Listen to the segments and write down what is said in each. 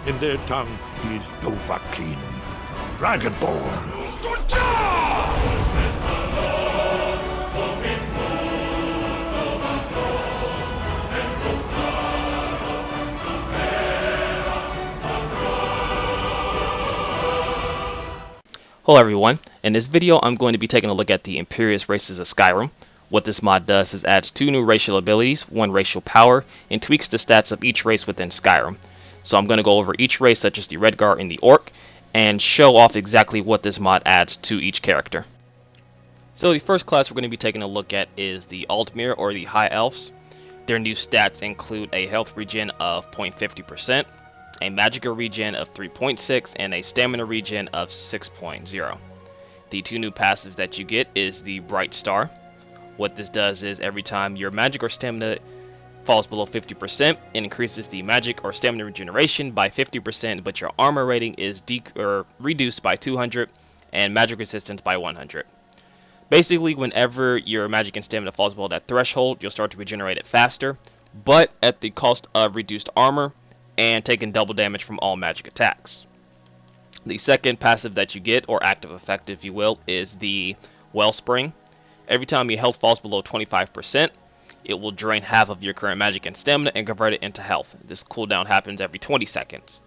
In their tongue, he's Dovahkiin, Dragonborn. Hello everyone, in this video I'm going to be taking a look at the Imperious races of Skyrim. What this mod does is adds 2 new racial abilities, 1 racial power, and tweaks the stats of each race within Skyrim. So I'm going to go over each race such as the Redguard and the Orc, and show off exactly what this mod adds to each character. So the first class we're going to be taking a look at is the Altmere or the High Elves. Their new stats include a health regen of 0.50%, a magicka regen of 3.6, and a stamina regen of 6.0. The 2 new passives that you get is the Bright Star. What this does is every time your magic or stamina falls below 50%, it increases the magic or stamina regeneration by 50%, but your armor rating is reduced by 200 and magic resistance by 100. Basically, whenever your magic and stamina falls below that threshold, you'll start to regenerate it faster, but at the cost of reduced armor and taking double damage from all magic attacks. The second passive that you get, or active effect if you will, is the Wellspring. Every time your health falls below 25%, it will drain half of your current magic and stamina and convert it into health. This cooldown happens every 20 seconds.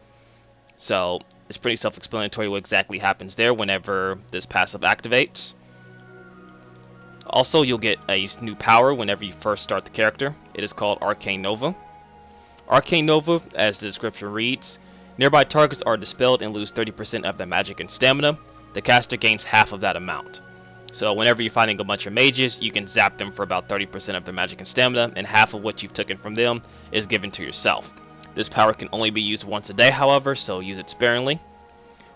So it's pretty self-explanatory what exactly happens there whenever this passive activates. Also, you'll get a new power whenever you first start the character. It is called Arcane Nova. Arcane Nova, as the description reads, nearby targets are dispelled and lose 30% of their magic and stamina. The caster gains half of that amount. So whenever you're fighting a bunch of mages, you can zap them for about 30% of their magic and stamina, and half of what you've taken from them is given to yourself. This power can only be used once a day, however, so use it sparingly.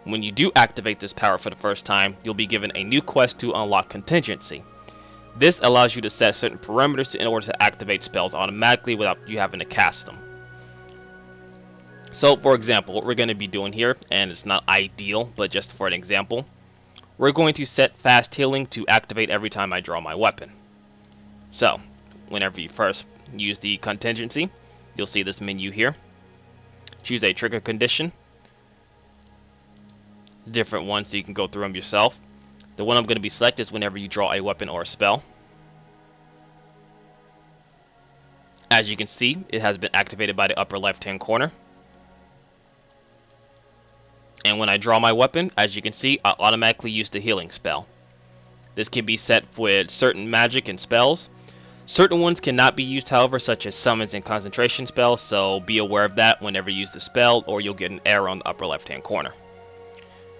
When you do activate this power for the first time, you'll be given a new quest to unlock Contingency. This allows you to set certain parameters in order to activate spells automatically without you having to cast them. So, for example, what we're going to be doing here, and it's not ideal, but just for an example, we're going to set fast healing to activate every time I draw my weapon. So, whenever you first use the contingency, you'll see this menu here. Choose a trigger condition. Different ones, so you can go through them yourself. The one I'm going to be selecting is whenever you draw a weapon or a spell. As you can see, it has been activated by the upper left-hand corner. And when I draw my weapon, as you can see, I automatically use the healing spell. This can be set with certain magic and spells. Certain ones cannot be used, however, such as summons and concentration spells, so be aware of that whenever you use the spell, or you'll get an error on the upper left-hand corner.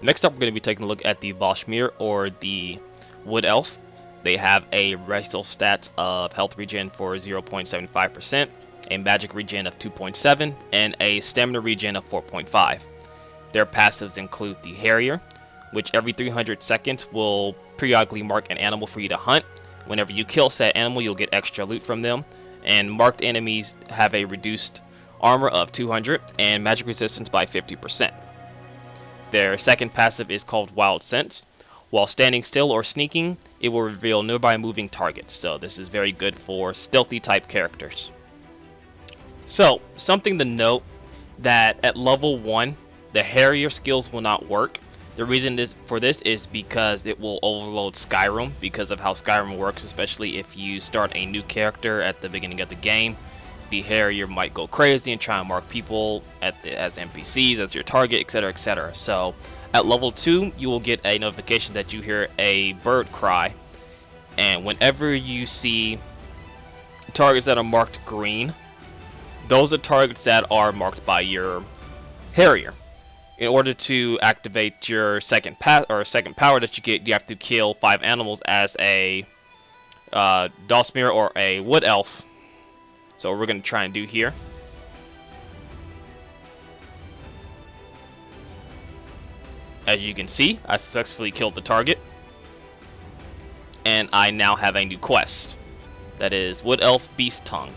Next up, we're going to be taking a look at the Boshmeer, or the Wood Elf. They have a racial stats of health regen for 0.75%, a magic regen of 2.7, and a stamina regen of 4.5. Their passives include the Harrier, which every 300 seconds will periodically mark an animal for you to hunt. Whenever you kill said animal, you'll get extra loot from them. And marked enemies have a reduced armor of 200 and magic resistance by 50%. Their second passive is called Wild Sense. While standing still or sneaking, it will reveal nearby moving targets. So this is very good for stealthy type characters. So, something to note, that at level 1, the Harrier skills will not work. The reason for this is because it will overload Skyrim because of how Skyrim works, especially if you start a new character at the beginning of the game. The Harrier might go crazy and try and mark people as NPCs, as your target, etc, etc. So at level 2, you will get a notification that you hear a bird cry. And whenever you see targets that are marked green, those are targets that are marked by your Harrier. In order to activate your second power that you get, you have to kill 5 animals as a Boshmeer or a Wood Elf. So what we're going to try and do here. As you can see, I successfully killed the target. And I now have a new quest. That is Wood Elf Beast Tongue.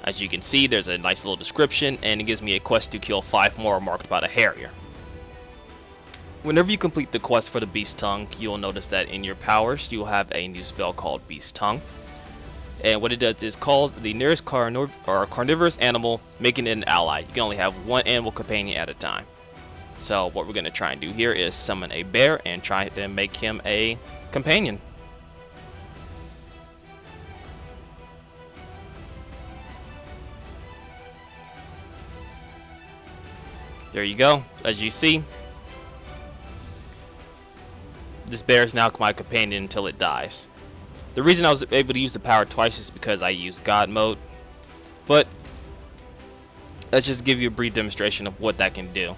As you can see, there's a nice little description, and it gives me a quest to kill 5 more marked by the Harrier. Whenever you complete the quest for the Beast Tongue, you'll notice that in your powers, you'll have a new spell called Beast Tongue. And what it does is calls the nearest carnivorous animal, making it an ally. You can only have one animal companion at a time. So what we're going to try and do here is summon a bear and try to make him a companion. There you go. As you see, this bear is now my companion until it dies. The reason I was able to use the power twice is because I used God mode. But let's just give you a brief demonstration of what that can do.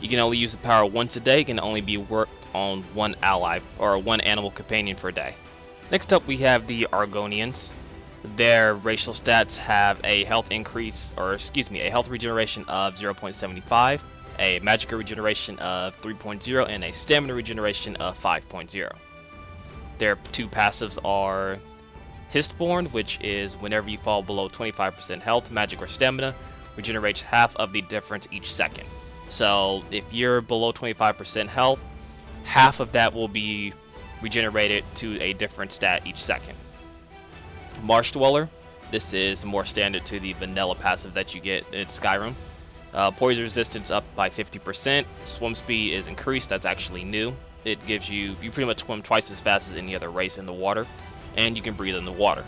You can only use the power once a day. It can only be worked on one ally or one animal companion per day. Next up we have the Argonians. Their racial stats have a health increase, or excuse me, a health regeneration of 0.75, a magical regeneration of 3.0, and a stamina regeneration of 5.0. Their two passives are Histborn, which is whenever you fall below 25% health, magic, or stamina, regenerates half of the difference each second. So if you're below 25% health, half of that will be regenerated to a different stat each second. Marsh Dweller, this is more standard to the vanilla passive that you get in Skyrim. Poison resistance up by 50%. Swim speed is increased. That's actually new. It gives you pretty much swim twice as fast as any other race in the water, and you can breathe in the water.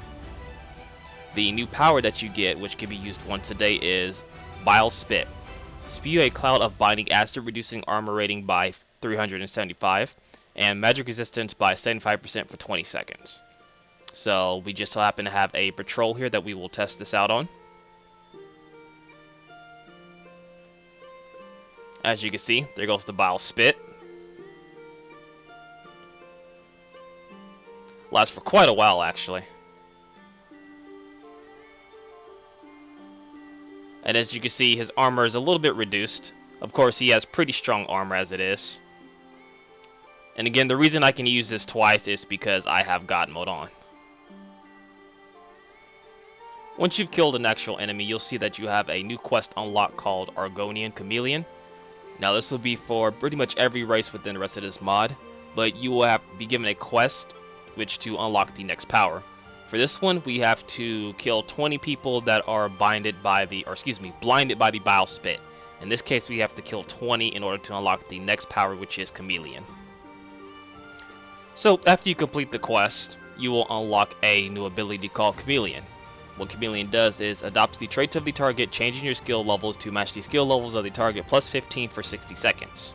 The new power that you get, which can be used once a day, is Vile Spit. Spew a cloud of binding acid, reducing armor rating by 375, and magic resistance by 75% for 20 seconds. So we just so happen to have a patrol here that we will test this out on. As you can see, there goes the Vile Spit. Lasts for quite a while, actually. And as you can see, his armor is a little bit reduced. Of course, he has pretty strong armor as it is. And again, the reason I can use this twice is because I have God mode on. Once you've killed an actual enemy, you'll see that you have a new quest unlocked called Argonian Chameleon. Now this will be for pretty much every race within the rest of this mod, but you will have to be given a quest which to unlock the next power. For this one, we have to kill 20 people that are blinded by the Vile Spit. In this case, we have to kill 20 in order to unlock the next power, which is Chameleon. So after you complete the quest, you will unlock a new ability called Chameleon. What Chameleon does is adopts the traits of the target, changing your skill levels to match the skill levels of the target plus 15 for 60 seconds.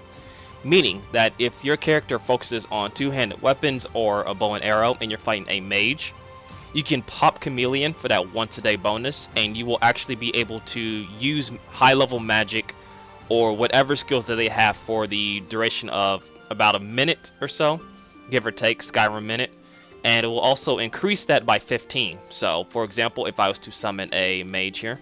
Meaning that if your character focuses on two-handed weapons or a bow and arrow and you're fighting a mage, you can pop Chameleon for that once a day bonus, and you will actually be able to use high level magic or whatever skills that they have for the duration of about a minute or so, give or take, Skyrim minute. And it will also increase that by 15. So, for example, if I was to summon a mage here.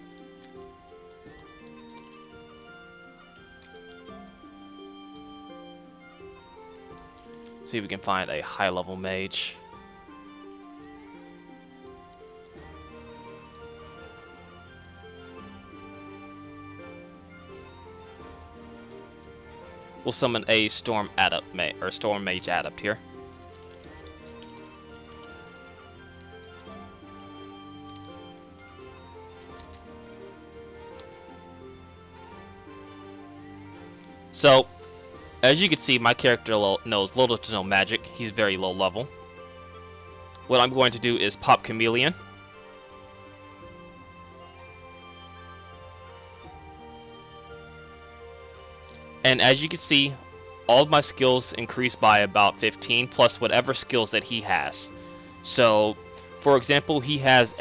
See if we can find a high-level mage. We'll summon a Storm Mage Adept here. So, as you can see, my character knows little to no magic. He's very low level. What I'm going to do is pop Chameleon. And as you can see, all of my skills increase by about 15, plus whatever skills that he has. So, for example, he has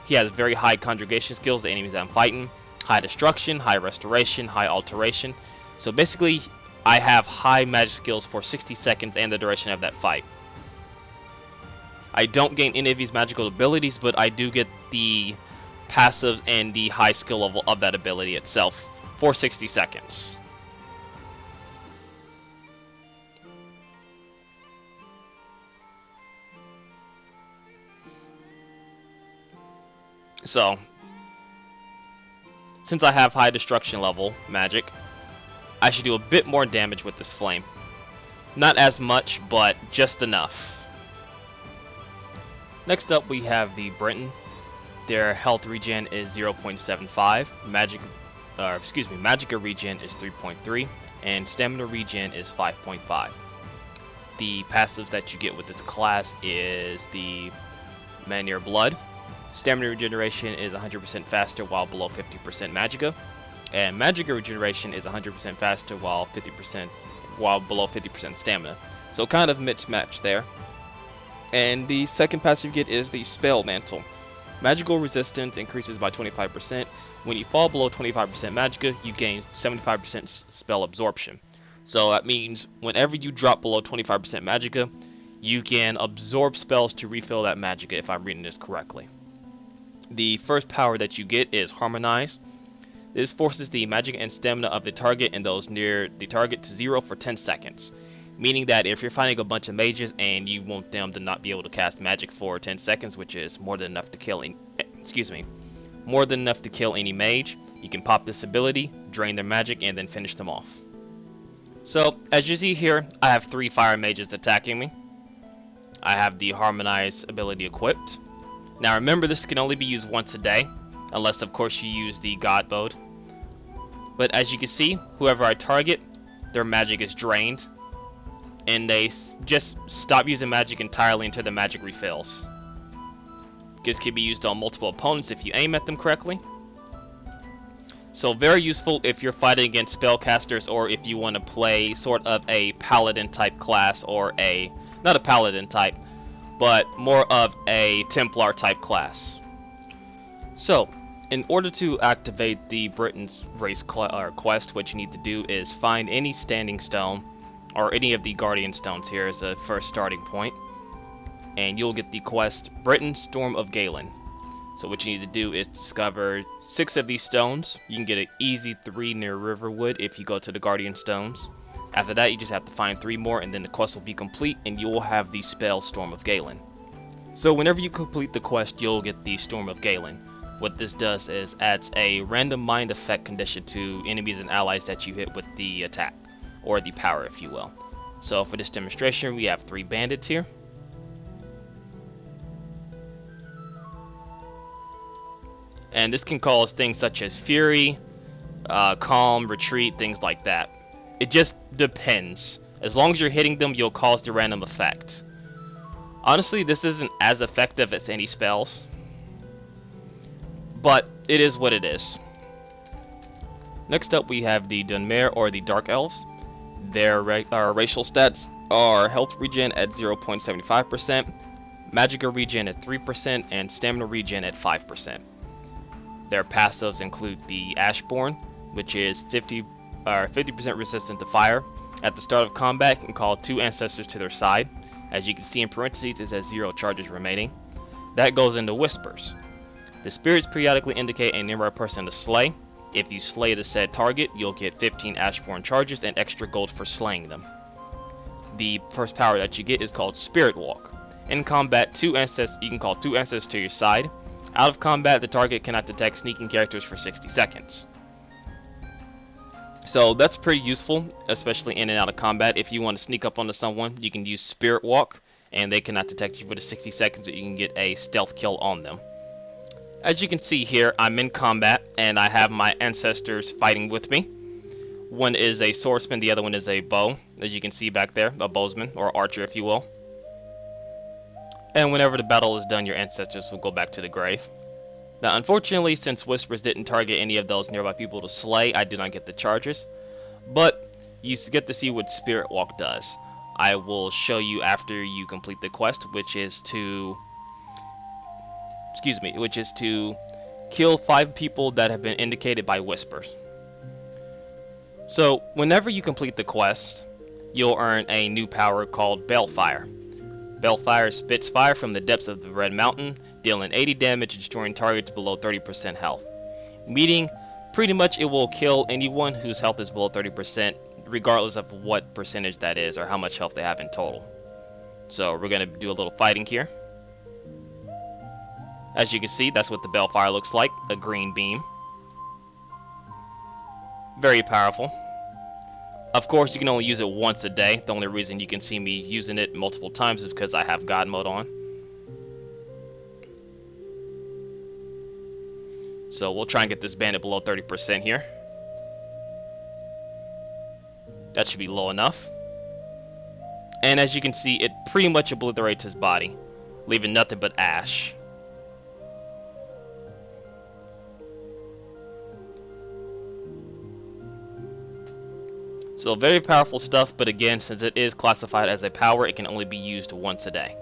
very high conjugation skills, the enemies that I'm fighting. High destruction, high restoration, high alteration. So basically, I have high magic skills for 60 seconds and the duration of that fight. I don't gain any of these magical abilities, but I do get the passives and the high skill level of that ability itself for 60 seconds. So, since I have high destruction level magic, I should do a bit more damage with this flame. Not as much, but just enough. Next up we have the Breton. Their health regen is 0.75, Magicka regen is 3.3, and stamina regen is 5.5. The passives that you get with this class is the Manir Blood. Stamina regeneration is 100% faster while below 50% Magicka, and Magicka regeneration is 100% faster while below 50% stamina. So kind of mismatch there. And the second passive you get is the Spell Mantle. Magical resistance increases by 25%. When you fall below 25% Magicka, you gain 75% spell absorption. So that means whenever you drop below 25% Magicka, you can absorb spells to refill that Magicka, if I'm reading this correctly. The first power that you get is Harmonize. This forces the magic and stamina of the target and those near the target to 0 for 10 seconds. Meaning that if you're fighting a bunch of mages and you want them to not be able to cast magic for 10 seconds, which is more than enough to kill any mage, you can pop this ability, drain their magic, and then finish them off. So, as you see here, I have 3 fire mages attacking me. I have the Harmonize ability equipped. Now remember, this can only be used once a day, unless of course you use the God mode. But as you can see, whoever I target, their magic is drained, and they just stop using magic entirely until the magic refills. This can be used on multiple opponents if you aim at them correctly. So very useful if you're fighting against spellcasters, or if you want to play sort of a paladin type class, or not a paladin type, but more of a Templar type class. So, in order to activate the Breton's race quest, what you need to do is find any standing stone, or any of the Guardian stones here as a first starting point, and you'll get the quest Breton Storm of Galen. So what you need to do is discover 6 of these stones. You can get an easy 3 near Riverwood if you go to the Guardian stones. After that, you just have to find 3 more, and then the quest will be complete, and you will have the spell Storm of Galen. So whenever you complete the quest, you'll get the Storm of Galen. What this does is adds a random mind effect condition to enemies and allies that you hit with the attack, or the power, if you will. So for this demonstration, we have 3 bandits here. And this can cause things such as fury, calm, retreat, things like that. It just depends. As long as you're hitting them, you'll cause the random effect. Honestly, this isn't as effective as any spells, but it is what it is. Next up, we have the Dunmer, or the Dark Elves. Their racial stats are health regen at 0.75%, Magicka regen at 3%, and stamina regen at 5%. Their passives include the Ashborn, which is 50% resistant to fire. At the start of combat, can call 2 ancestors to their side. As you can see in parentheses, it says 0 charges remaining. That goes into Whispers. The spirits periodically indicate a nearby person to slay. If you slay the said target, you'll get 15 Ashborn charges and extra gold for slaying them. The first power that you get is called Spirit Walk. In combat, you can call 2 ancestors to your side. Out of combat, the target cannot detect sneaking characters for 60 seconds. So that's pretty useful, especially in and out of combat. If you want to sneak up onto someone, you can use Spirit Walk, and they cannot detect you for the 60 seconds, and you can get a stealth kill on them. As you can see here, I'm in combat, and I have my ancestors fighting with me. One is a swordsman, the other one is a bow, as you can see back there, a bowsman, or archer if you will. And whenever the battle is done, your ancestors will go back to the grave. Now, unfortunately, since Whispers didn't target any of those nearby people to slay, I did not get the charges. But you get to see what Spirit Walk does. I will show you after you complete the quest, which is to kill 5 people that have been indicated by Whispers. So, whenever you complete the quest, you'll earn a new power called Balefire. Balefire spits fire from the depths of the Red Mountain, dealing 80 damage and destroying targets below 30% health. Meaning, pretty much it will kill anyone whose health is below 30%, regardless of what percentage that is or how much health they have in total. So we're going to do a little fighting here. As you can see, that's what the Balefire looks like, a green beam. Very powerful. Of course, you can only use it once a day. The only reason you can see me using it multiple times is because I have God mode on. So we'll try and get this bandit below 30% here. That should be low enough. And as you can see, it pretty much obliterates his body, leaving nothing but ash. So very powerful stuff, but again, since it is classified as a power, it can only be used once a day.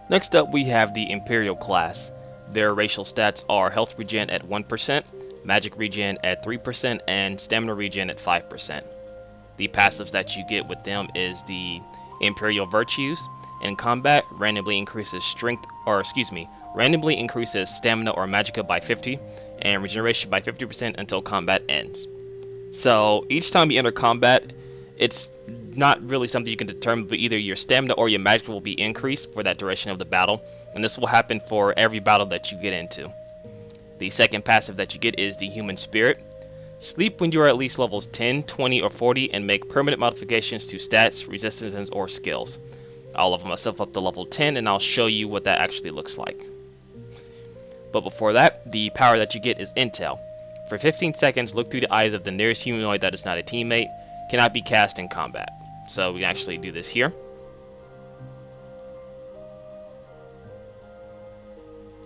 Next up, we have the Imperial class. Their racial stats are health regen at 1%, magic regen at 3%, and stamina regen at 5%. The passives that you get with them is the Imperial virtues. In combat, randomly increases randomly increases stamina or magicka by 50, and regeneration by 50% until combat ends. So each time you enter combat, it's not really something you can determine, but either your stamina or your magicka will be increased for that duration of the battle, and this will happen for every battle that you get into. The second passive that you get is the Human Spirit. Sleep when you are at least levels 10, 20, or 40 and make permanent modifications to stats, resistances, or skills. I'll level myself up to level 10 and I'll show you what that actually looks like. But before that, the power that you get is Intel. For 15 seconds, look through the eyes of the nearest humanoid that is not a teammate. Cannot be cast in combat. So we can actually do this here.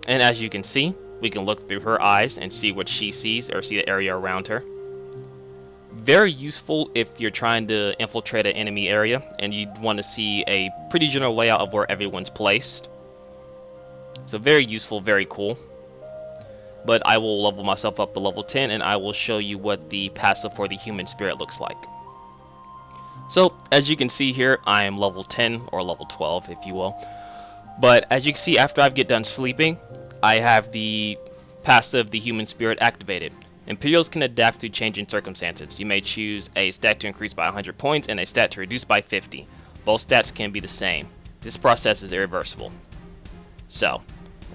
And as you can see, we can look through her eyes and see what she sees, or see the area around her. Very useful if you're trying to infiltrate an enemy area and you want to see a pretty general layout of where everyone's placed. So very useful, very cool. But I will level myself up to level 10 and I will show you what the passive for the Human Spirit looks like. So as you can see here, I am level 10 or level 12 if you will. But as you can see, after I get done sleeping, I have the passive, the Human Spirit, activated. Imperials can adapt to changing circumstances. You may choose a stat to increase by 100 points and a stat to reduce by 50. Both stats can be the same. This process is irreversible. So,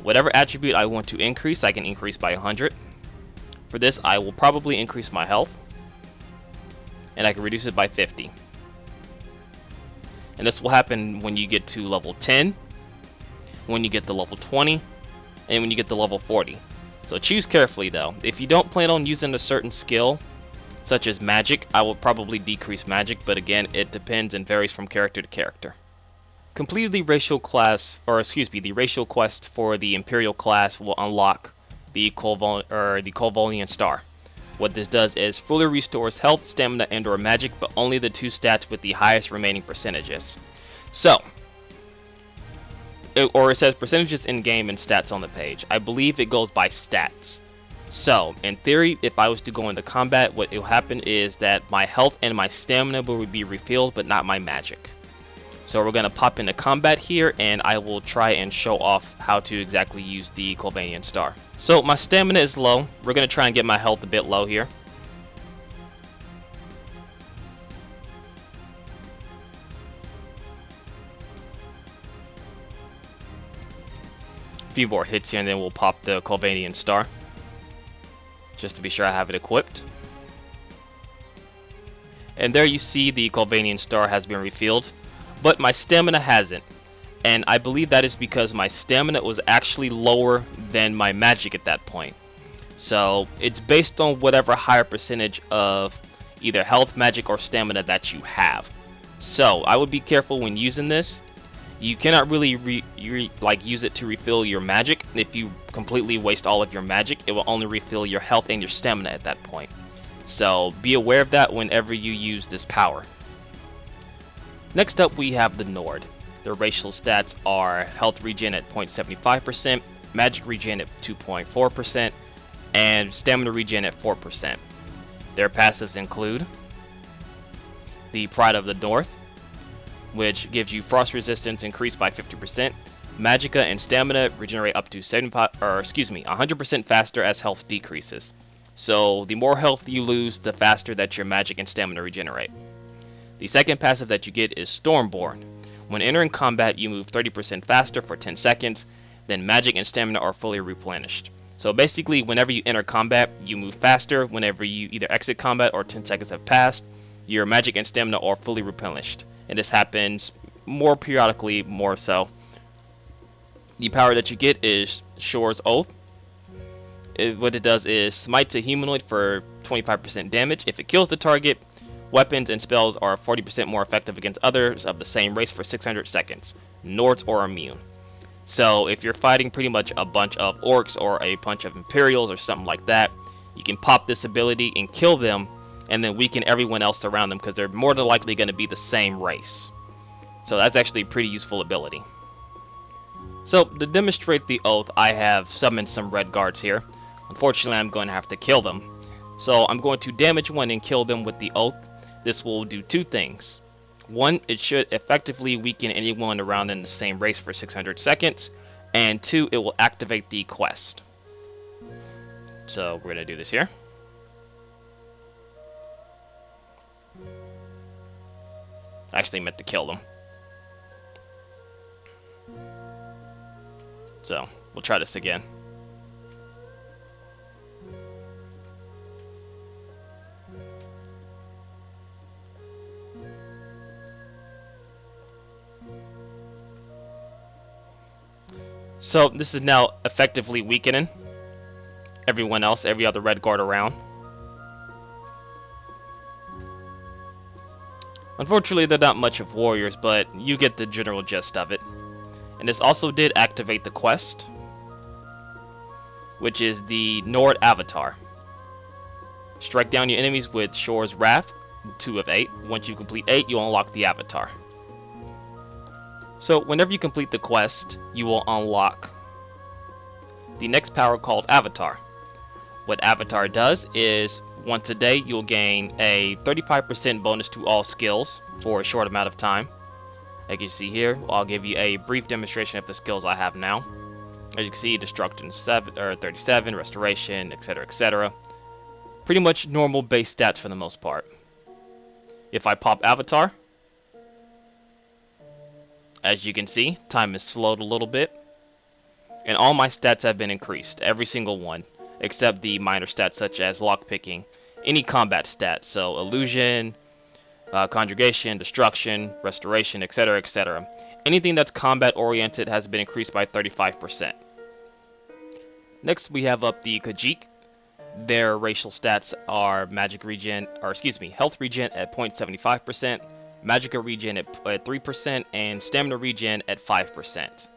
whatever attribute I want to increase, I can increase by 100. For this, I will probably increase my health, and I can reduce it by 50. And this will happen when you get to level 10, when you get to level 20, and when you get to level 40. So choose carefully though. If you don't plan on using a certain skill, such as magic, I will probably decrease magic, but again, it depends and varies from character to character. Complete the racial quest for the Imperial class will unlock the Colvolian Star. What this does is fully restores health, stamina, and or magic, but only the two stats with the highest remaining percentages. So, it says percentages in game and stats on the page. I believe it goes by stats. So, in theory, if I was to go into combat, what will happen is that my health and my stamina will be refilled, but not my magic. So we're going to pop into combat here, and I will try and show off how to exactly use the Colvolian Star. So my stamina is low. We're going to try and get my health a bit low here. A few more hits here and then we'll pop the Colvolian Star, just to be sure I have it equipped. And there you see the Colvolian Star has been refilled, but my stamina hasn't, and I believe that is because my stamina was actually lower than my magic at that point. So it's based on whatever higher percentage of either health, magic, or stamina that you have. So I would be careful when using this. You cannot really use it to refill your magic. If you completely waste all of your magic, it will only refill your health and your stamina at that point. So be aware of that whenever you use this power. Next up, we have the Nord. Their racial stats are health regen at 0.75%, magic regen at 2.4%, and stamina regen at 4%. Their passives include the Pride of the North, which gives you frost resistance increased by 50%. Magicka and stamina regenerate up to 100% faster as health decreases. So the more health you lose, the faster that your magic and stamina regenerate. The second passive that you get is Stormborn. When entering combat, you move 30% faster for 10 seconds, then magic and stamina are fully replenished. So basically, whenever you enter combat, you move faster. Whenever you either exit combat or 10 seconds have passed, your magic and stamina are fully replenished. And this happens more periodically, more so. The power that you get is Shore's Oath. What it does is smite to humanoid for 25% damage. If it kills the target, weapons and spells are 40% more effective against others of the same race for 600 seconds. Nords or immune. So if you're fighting pretty much a bunch of orcs or a bunch of Imperials or something like that, you can pop this ability and kill them, and then weaken everyone else around them because they're more than likely going to be the same race. So that's actually a pretty useful ability. So to demonstrate the oath, I have summoned some Redguards here. Unfortunately, I'm going to have to kill them. So I'm going to damage one and kill them with the oath. This will do two things. One, it should effectively weaken anyone around in the same race for 600 seconds. And two, it will activate the quest. So we're going to do this here. I actually meant to kill them. So we'll try this again. So this is now effectively weakening everyone else, every other Redguard around. Unfortunately, they're not much of warriors, but you get the general gist of it. And this also did activate the quest, which is the Nord Avatar. Strike down your enemies with Shore's Wrath, 2 of 8. Once you complete 8, you'll unlock the Avatar. So whenever you complete the quest, you will unlock the next power called Avatar. What Avatar does is, once a day, you'll gain a 35% bonus to all skills for a short amount of time. As you can see here, I'll give you a brief demonstration of the skills I have now. As you can see, Destruction 37, Restoration, etc., etc. Pretty much normal base stats for the most part. If I pop Avatar, as you can see, time is slowed a little bit. And all my stats have been increased, every single one, except the minor stats such as lockpicking, any combat stats, so illusion, conjugation, destruction, restoration, etc., etc. Anything that's combat oriented has been increased by 35%. Next, we have up the Khajit. Their racial stats are health regen at 0.75%, magicka regen at 3%, and stamina regen at 5%.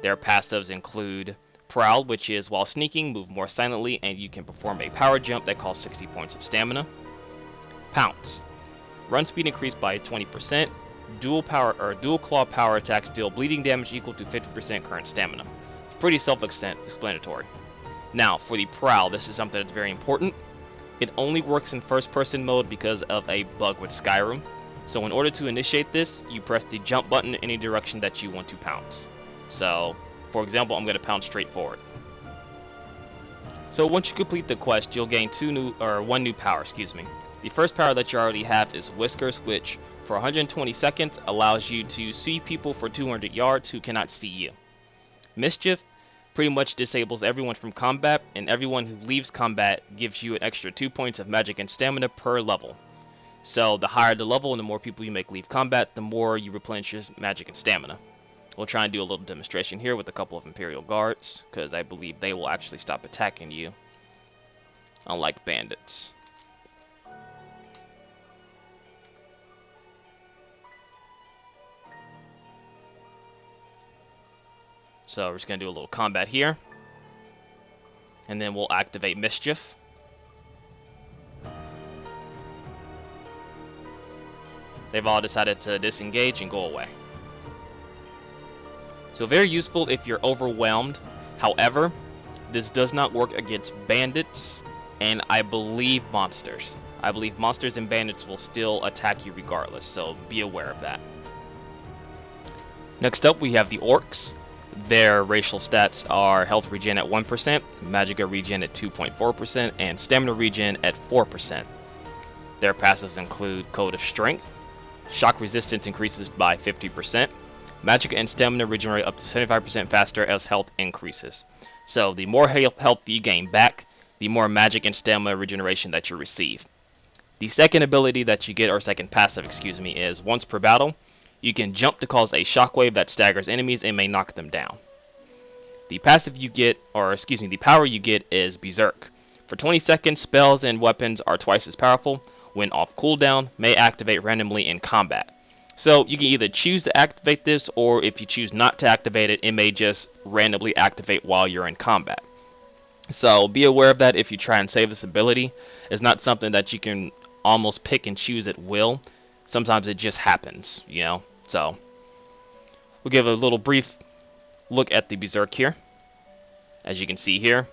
Their passives include Prowl, which is while sneaking, move more silently, and you can perform a power jump that costs 60 points of stamina. Pounce. Run speed increased by 20%. Dual claw power attacks deal bleeding damage equal to 50% current stamina. It's pretty self-explanatory. Now, for the Prowl, this is something that's very important. It only works in first-person mode because of a bug with Skyrim. So in order to initiate this, you press the jump button in any direction that you want to pounce. So, for example, I'm going to pounce straight forward. So once you complete the quest, you'll gain one new power, The first power that you already have is Whiskers, which for 120 seconds allows you to see people for 200 yards who cannot see you. Mischief pretty much disables everyone from combat, and everyone who leaves combat gives you an extra 2 points of magic and stamina per level. So the higher the level and the more people you make leave combat, the more you replenish your magic and stamina. We'll try and do a little demonstration here with a couple of Imperial guards, because I believe they will actually stop attacking you, unlike bandits. So we're just going to do a little combat here, and then we'll activate Mischief. They've all decided to disengage and go away. So very useful if you're overwhelmed. However, this does not work against bandits and I believe monsters. I believe monsters and bandits will still attack you regardless, so be aware of that. Next up, we have the orcs. Their racial stats are health regen at 1%, magicka regen at 2.4%, and stamina regen at 4%. Their passives include Code of Strength. Shock resistance increases by 50%. Magic and stamina regenerate up to 75% faster as health increases. So the more health you gain back, the more magic and stamina regeneration that you receive. The second ability that you get, or second passive, is once per battle, you can jump to cause a shockwave that staggers enemies and may knock them down. The passive you get, or excuse me, the power you get is Berserk. For 20 seconds, spells and weapons are twice as powerful. When off cooldown, may activate randomly in combat. So you can either choose to activate this, or if you choose not to activate it, it may just randomly activate while you're in combat. So be aware of that if you try and save this ability. It's not something that you can almost pick and choose at will. Sometimes it just happens, you know. So we'll give a little brief look at the Berserk here. As you can see here,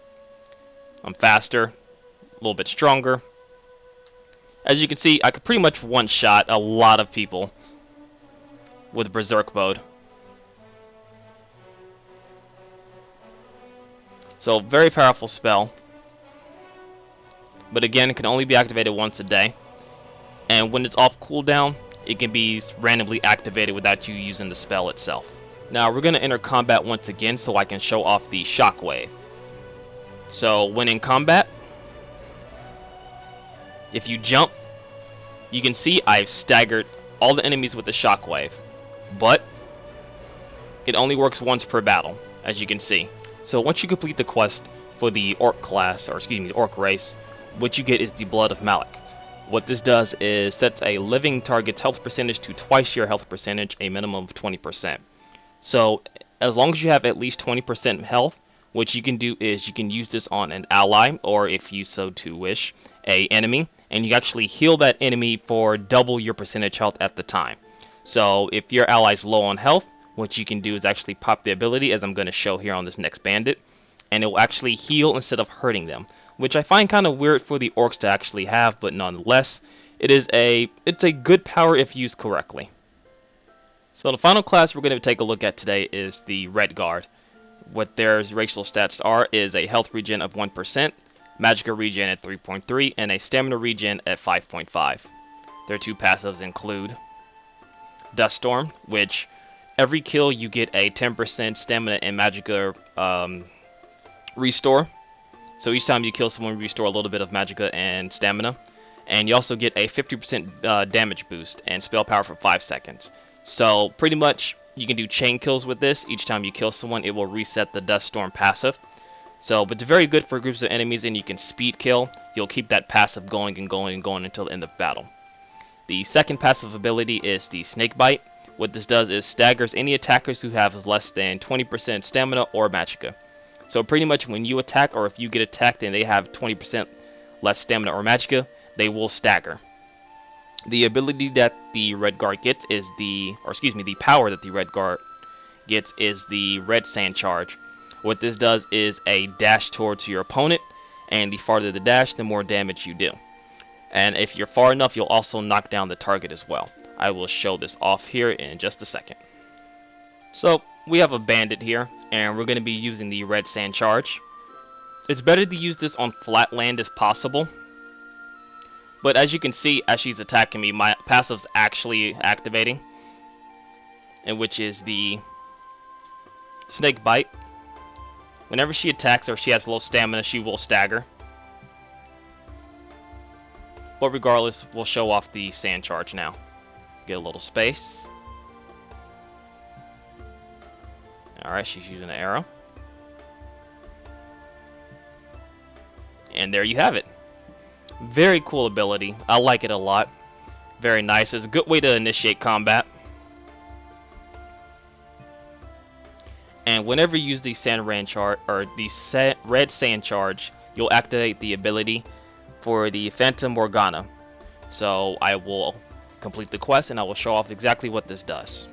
I'm faster, a little bit stronger. As you can see, I could pretty much one-shot a lot of people with Berserk mode. So, very powerful spell. But again, it can only be activated once a day. And when it's off cooldown, it can be randomly activated without you using the spell itself. Now, we're going to enter combat once again so I can show off the Shockwave. So, when in combat, if you jump, you can see I've staggered all the enemies with the Shockwave. But it only works once per battle, as you can see. So once you complete the quest for the Orc class, or excuse me, the Orc race, what you get is the Blood of Malak. What this does is sets a living target's health percentage to twice your health percentage, a minimum of 20%. So as long as you have at least 20% health, what you can do is you can use this on an ally, or if you so to wish, a enemy, and you actually heal that enemy for double your percentage health at the time. So if your ally's low on health, what you can do is actually pop the ability, as I'm going to show here on this next bandit, and it will actually heal instead of hurting them, which I find kind of weird for the orcs to actually have, but nonetheless, it's a good power if used correctly. So the final class we're going to take a look at today is the Redguard. What their racial stats are is a health regen of 1%, magicka regen at 3.3, and a stamina regen at 5.5. Their two passives include Dust Storm, which every kill you get a 10% stamina and magicka restore. So each time you kill someone, you restore a little bit of magicka and stamina. And you also get a 50% damage boost and spell power for 5 seconds. So pretty much you can do chain kills with this. Each time you kill someone, it will reset the Dust Storm passive. So, but it's very good for groups of enemies, and you can speed kill. You'll keep that passive going and going and going until the end of battle. The second passive ability is the Snake Bite. What this does is staggers any attackers who have less than 20% stamina or magicka. So pretty much when you attack, or if you get attacked and they have 20% less stamina or magicka, they will stagger. The ability that the Redguard gets is the power that the Redguard gets is the Red Sand Charge. What this does is a dash towards your opponent, and the farther the dash, the more damage you do. And if you're far enough, you'll also knock down the target as well. I will show this off here in just a second. So, we have a bandit here, and we're going to be using the Red Sand Charge. It's better to use this on flat land if possible. But as you can see, as she's attacking me, my passive's actually activating. And which is the Snake Bite. Whenever she attacks or she has low stamina, she will stagger. But regardless, we'll show off the Sand Charge now. Get a little space. Alright, she's using an arrow. And there you have it. Very cool ability. I like it a lot. Very nice. It's a good way to initiate combat. And whenever you use the Red Sand Charge, you'll activate the ability for the Phantom Morgana. So I will complete the quest and I will show off exactly what this does.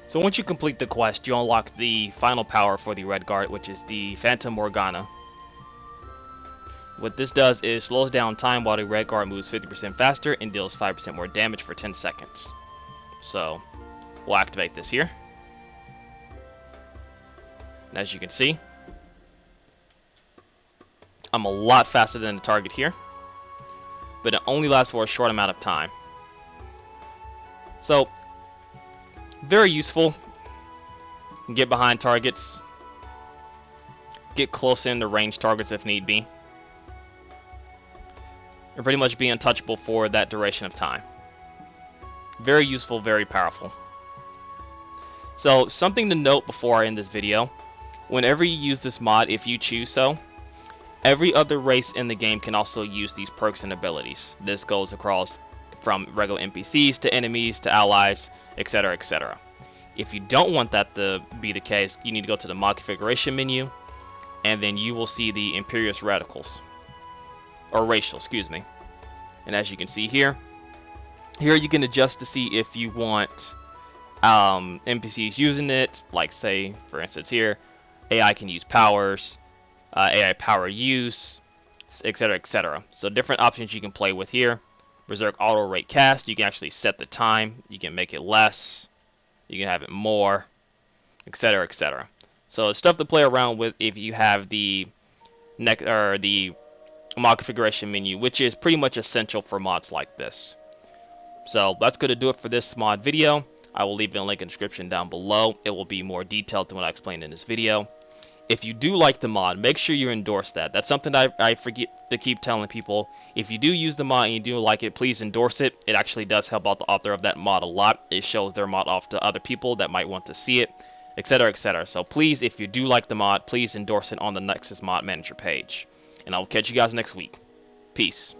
So once you complete the quest, you unlock the final power for the Redguard, which is the Phantom Morgana. What this does is slows down time while the Redguard moves 50% faster and deals 5% more damage for 10 seconds. So we'll activate this here. And as you can see, I'm a lot faster than the target here, but it only lasts for a short amount of time. So, very useful. You can get behind targets, get close in to range targets if need be, and pretty much be untouchable for that duration of time. Very useful, very powerful. So, something to note before I end this video. Whenever you use this mod, if you choose so, every other race in the game can also use these perks and abilities. This goes across from regular NPCs to enemies to allies, etc, etc. If you don't want that to be the case, you need to go to the mod configuration menu, and then you will see the Imperious radicals, or racial, excuse me. And as you can see here you can adjust to see if you want NPCs using it, like say, for instance here, AI can use powers, AI power use, etc, etc. So different options you can play with here. Berserk auto rate cast, you can actually set the time, you can make it less, you can have it more, etc, etc. So it's stuff to play around with if you have the mod configuration menu, which is pretty much essential for mods like this. So that's going to do it for this mod video. I will leave a link in the description down below. It will be more detailed than what I explained in this video. If you do like the mod, make sure you endorse that. That's something I forget to keep telling people. If you do use the mod and you do like it, please endorse it. It actually does help out the author of that mod a lot. It shows their mod off to other people that might want to see it, etc, etc. So please, if you do like the mod, please endorse it on the Nexus Mod Manager page. And I will catch you guys next week. Peace.